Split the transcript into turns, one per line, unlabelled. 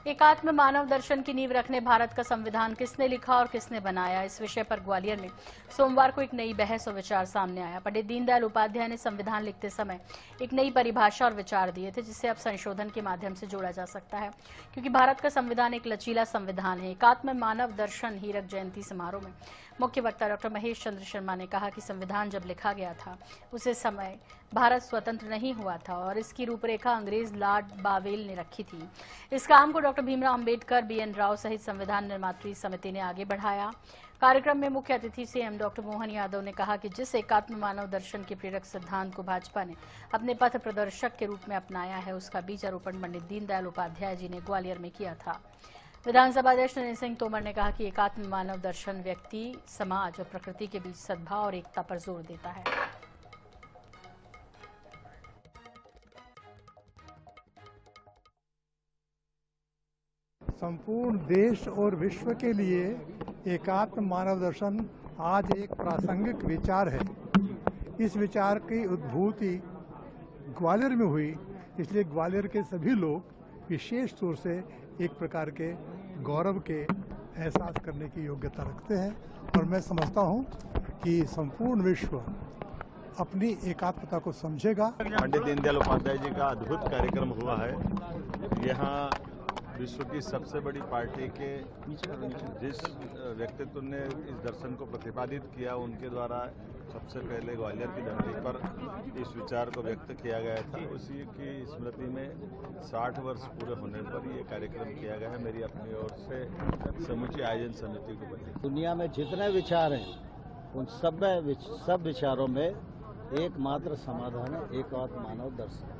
एकात्म मानव दर्शन की नींव रखने भारत का संविधान किसने लिखा और किसने बनाया, इस विषय पर ग्वालियर में सोमवार को एक नई बहस और विचार सामने आया। पंडित दीनदयाल उपाध्याय ने संविधान लिखते समय एक नई परिभाषा और विचार दिए थे, जिसे अब संशोधन के माध्यम से जोड़ा जा सकता है, क्योंकि भारत का संविधान एक लचीला संविधान है। एकात्म मानव दर्शन हीरक जयंती समारोह में मुख्य वक्ता डॉक्टर महेश चंद्र शर्मा ने कहा कि संविधान जब लिखा गया था उसे समय भारत स्वतंत्र नहीं हुआ था और इसकी रूपरेखा अंग्रेज लॉर्ड बावेल ने रखी थी। इस काम को डॉक्टर भीमराव अंबेडकर, BN राव सहित संविधान निर्मात्री समिति ने आगे बढ़ाया। कार्यक्रम में मुख्य अतिथि CM डॉक्टर मोहन यादव ने कहा कि जिस एकात्म मानव दर्शन के प्रेरक सिद्धांत को भाजपा ने अपने पथ प्रदर्शक के रूप में अपनाया है, उसका बीजारोपण पंडित दीनदयाल उपाध्याय जी ने ग्वालियर में किया था। विधानसभा अध्यक्ष नरेंद्र सिंह तोमर ने कहा कि एकात्म मानव दर्शन व्यक्ति, समाज और प्रकृति के बीच सद्भाव और एकता पर जोर देता है।
संपूर्ण देश और विश्व के लिए एकात्म मानव दर्शन आज एक प्रासंगिक विचार है। इस विचार की उद्भूति ग्वालियर में हुई, इसलिए ग्वालियर के सभी लोग विशेष तौर से एक प्रकार के गौरव के एहसास करने की योग्यता रखते हैं और मैं समझता हूं कि संपूर्ण विश्व अपनी एकात्मता को समझेगा।
पंडित दीनदयाल उपाध्याय जी का अद्भुत कार्यक्रम हुआ है। यहाँ विश्व की सबसे बड़ी पार्टी के जिस व्यक्तित्व ने इस दर्शन को प्रतिपादित किया, उनके द्वारा सबसे पहले ग्वालियर की धरती पर इस विचार को व्यक्त किया गया था। उसी की स्मृति में 60 वर्ष पूरे होने पर ये कार्यक्रम किया गया है। मेरी अपनी ओर से समूची आयोजन समिति को बधाई।
दुनिया में जितने विचार हैं उन सब विचारों में एकमात्र समाधान है एकात्म मानव दर्शन।